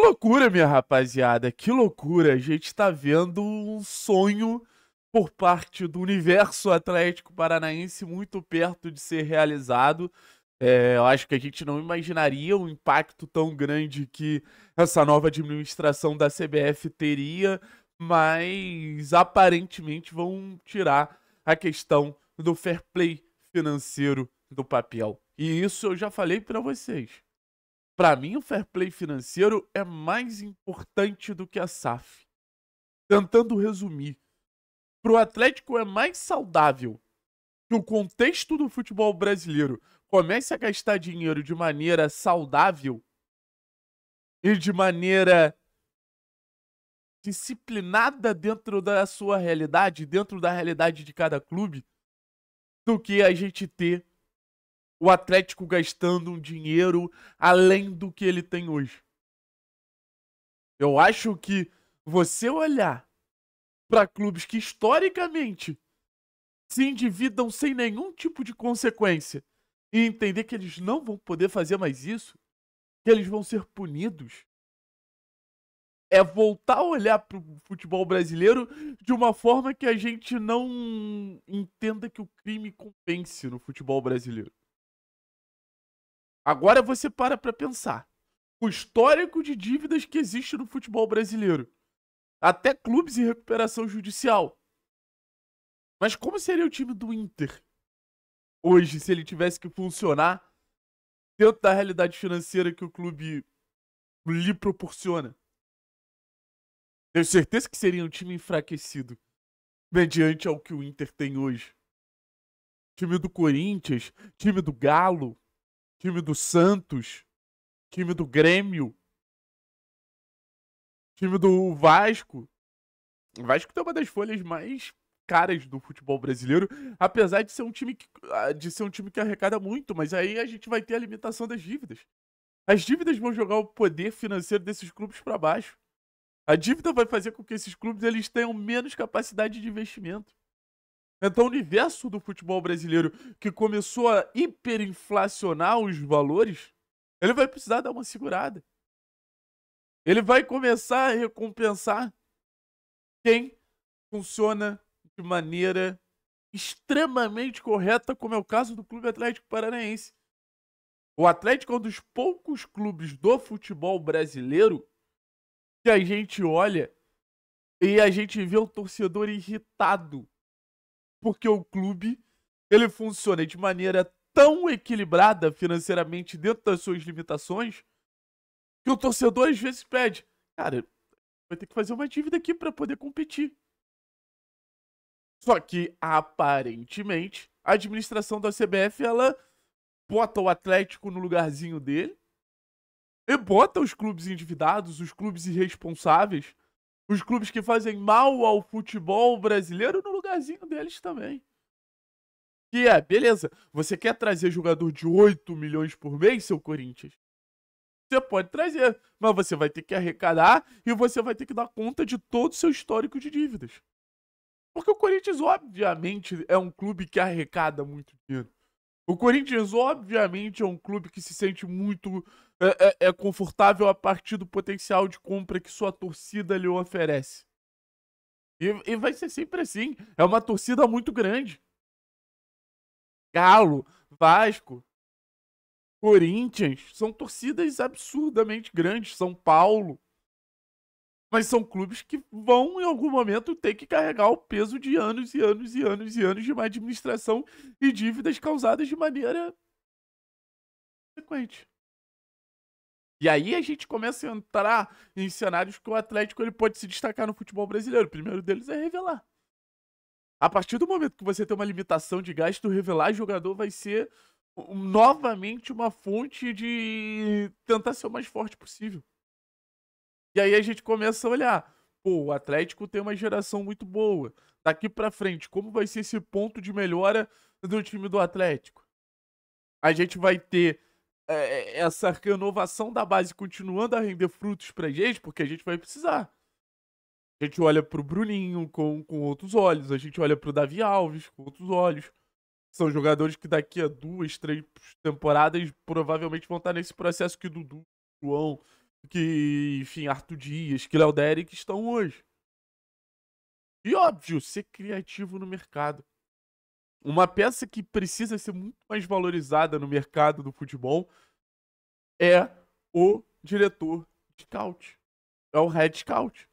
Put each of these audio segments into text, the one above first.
loucura, minha rapaziada, que loucura. A gente tá vendo um sonho por parte do universo Atlético Paranaense muito perto de ser realizado. Eu acho que a gente não imaginaria o impacto tão grande que essa nova administração da CBF teria, mas aparentemente vão tirar a questão do fair play financeiro do papel. E isso eu já falei pra vocês. Para mim, o fair play financeiro é mais importante do que a SAF. Tentando resumir, para o Atlético é mais saudável que o contexto do futebol brasileiro comece a gastar dinheiro de maneira saudável e de maneira disciplinada dentro da sua realidade, dentro da realidade de cada clube, do que a gente ter o Atlético gastando um dinheiro além do que ele tem hoje. Eu acho que você olhar para clubes que historicamente se endividam sem nenhum tipo de consequência e entender que eles não vão poder fazer mais isso, que eles vão ser punidos, é voltar a olhar para o futebol brasileiro de uma forma que a gente não entenda que o crime compense no futebol brasileiro. Agora você para pensar. O histórico de dívidas que existe no futebol brasileiro. Até clubes em recuperação judicial. Mas como seria o time do Inter hoje se ele tivesse que funcionar dentro da realidade financeira que o clube lhe proporciona? Tenho certeza que seria um time enfraquecido mediante ao que o Inter tem hoje. Time do Corinthians, time do Galo, time do Santos, time do Grêmio, time do Vasco. O Vasco tem uma das folhas mais caras do futebol brasileiro, apesar de ser um time que arrecada muito, mas aí a gente vai ter a limitação das dívidas. As dívidas vão jogar o poder financeiro desses clubes para baixo. A dívida vai fazer com que esses clubes eles tenham menos capacidade de investimento. Então, o universo do futebol brasileiro, que começou a hiperinflacionar os valores, ele vai precisar dar uma segurada. Ele vai começar a recompensar quem funciona de maneira extremamente correta, como é o caso do Clube Atlético Paranaense. O Atlético é um dos poucos clubes do futebol brasileiro que a gente olha e a gente vê o torcedor irritado, porque o clube ele funciona de maneira tão equilibrada financeiramente dentro das suas limitações que o torcedor às vezes pede, cara, vai ter que fazer uma dívida aqui para poder competir. Só que, aparentemente, a administração da CBF, ela bota o Atlético no lugarzinho dele e bota os clubes endividados, os clubes irresponsáveis, os clubes que fazem mal ao futebol brasileiro no lugarzinho deles também. Que é, beleza, você quer trazer jogador de 8 milhões por mês, seu Corinthians? Você pode trazer, mas você vai ter que arrecadar e você vai ter que dar conta de todo o seu histórico de dívidas. Porque o Corinthians, obviamente, é um clube que arrecada muito dinheiro. O Corinthians, obviamente, é um clube que se sente muito confortável a partir do potencial de compra que sua torcida lhe oferece. E vai ser sempre assim. É uma torcida muito grande. Galo, Vasco, Corinthians, são torcidas absurdamente grandes. São Paulo. Mas são clubes que vão, em algum momento, ter que carregar o peso de anos e anos e anos e anos de má administração e dívidas causadas de maneira frequente. E aí a gente começa a entrar em cenários que o Atlético ele pode se destacar no futebol brasileiro. O primeiro deles é revelar. A partir do momento que você tem uma limitação de gasto, revelar jogador vai ser novamente uma fonte de tentar ser o mais forte possível. E aí a gente começa a olhar, pô, o Atlético tem uma geração muito boa. Daqui pra frente, como vai ser esse ponto de melhora do time do Atlético? A gente vai ter essa renovação da base continuando a render frutos pra gente, porque a gente vai precisar. A gente olha pro Bruninho com outros olhos, a gente olha pro Davi Alves com outros olhos. São jogadores que daqui a 2, 3 temporadas provavelmente vão estar nesse processo que Dudu, João que, enfim, Arthur Dias, que Léo Derek estão hoje. E óbvio, ser criativo no mercado. Uma peça que precisa ser muito mais valorizada no mercado do futebol é o diretor de scout. É o head scout.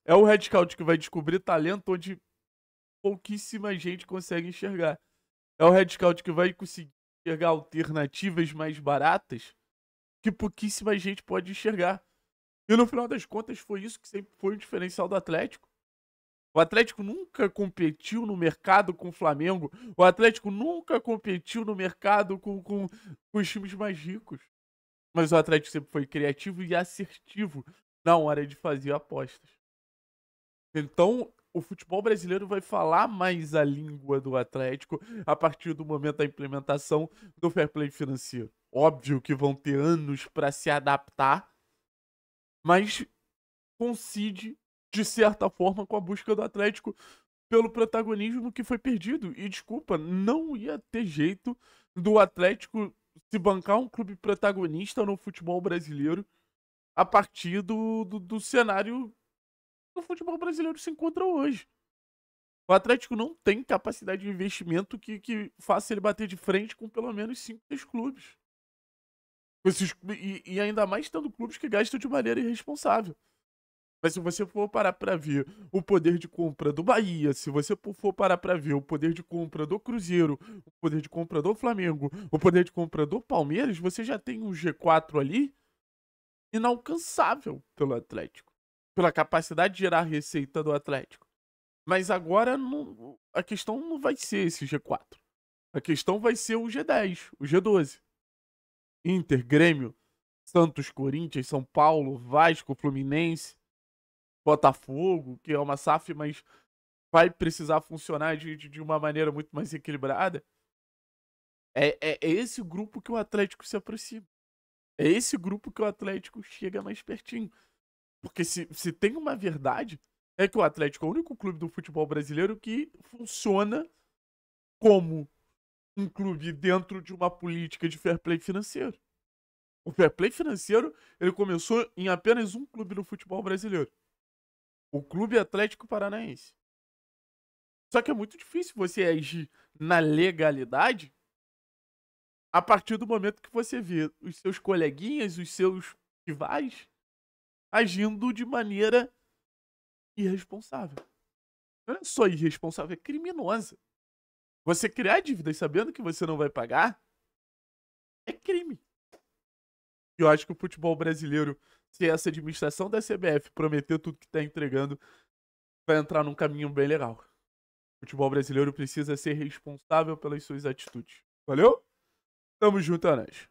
É o head scout que vai descobrir talento onde pouquíssima gente consegue enxergar. É o head scout que vai conseguir enxergar alternativas mais baratas que pouquíssima gente pode enxergar. E no final das contas foi isso que sempre foi o diferencial do Atlético. O Atlético nunca competiu no mercado com o Flamengo. O Atlético nunca competiu no mercado com os times mais ricos. Mas o Atlético sempre foi criativo e assertivo na hora de fazer apostas. Então, o futebol brasileiro vai falar mais a língua do Atlético a partir do momento da implementação do fair play financeiro. Óbvio que vão ter anos para se adaptar, mas coincide de certa forma com a busca do Atlético pelo protagonismo que foi perdido. E desculpa, não ia ter jeito do Atlético se bancar um clube protagonista no futebol brasileiro a partir do cenário que o futebol brasileiro se encontra hoje. O Atlético não tem capacidade de investimento que faça ele bater de frente com pelo menos 5, 6 clubes. E ainda mais tendo clubes que gastam de maneira irresponsável. Mas se você for parar para ver o poder de compra do Bahia, se você for parar para ver o poder de compra do Cruzeiro, o poder de compra do Flamengo, o poder de compra do Palmeiras, você já tem um G4 ali inalcançável pelo Atlético. Pela capacidade de gerar receita do Atlético. Mas agora a questão não vai ser esse G4. A questão vai ser o G10, o G12. Inter, Grêmio, Santos, Corinthians, São Paulo, Vasco, Fluminense, Botafogo, que é uma SAF, mas vai precisar funcionar de uma maneira muito mais equilibrada. É esse grupo que o Atlético se aproxima. É esse grupo que o Atlético chega mais pertinho. Porque se tem uma verdade, é que o Atlético é o único clube do futebol brasileiro que funciona como um clube dentro de uma política de fair play financeiro. O fair play financeiro, ele começou em apenas um clube no futebol brasileiro. O Clube Atlético Paranaense. Só que é muito difícil você agir na legalidade a partir do momento que você vê os seus coleguinhas, os seus rivais, agindo de maneira irresponsável. Não é só irresponsável, é criminosa. Você criar dívidas sabendo que você não vai pagar é crime. E eu acho que o futebol brasileiro, se essa administração da CBF prometer tudo que está entregando, vai entrar num caminho bem legal. O futebol brasileiro precisa ser responsável pelas suas atitudes. Valeu? Tamo junto, Anás.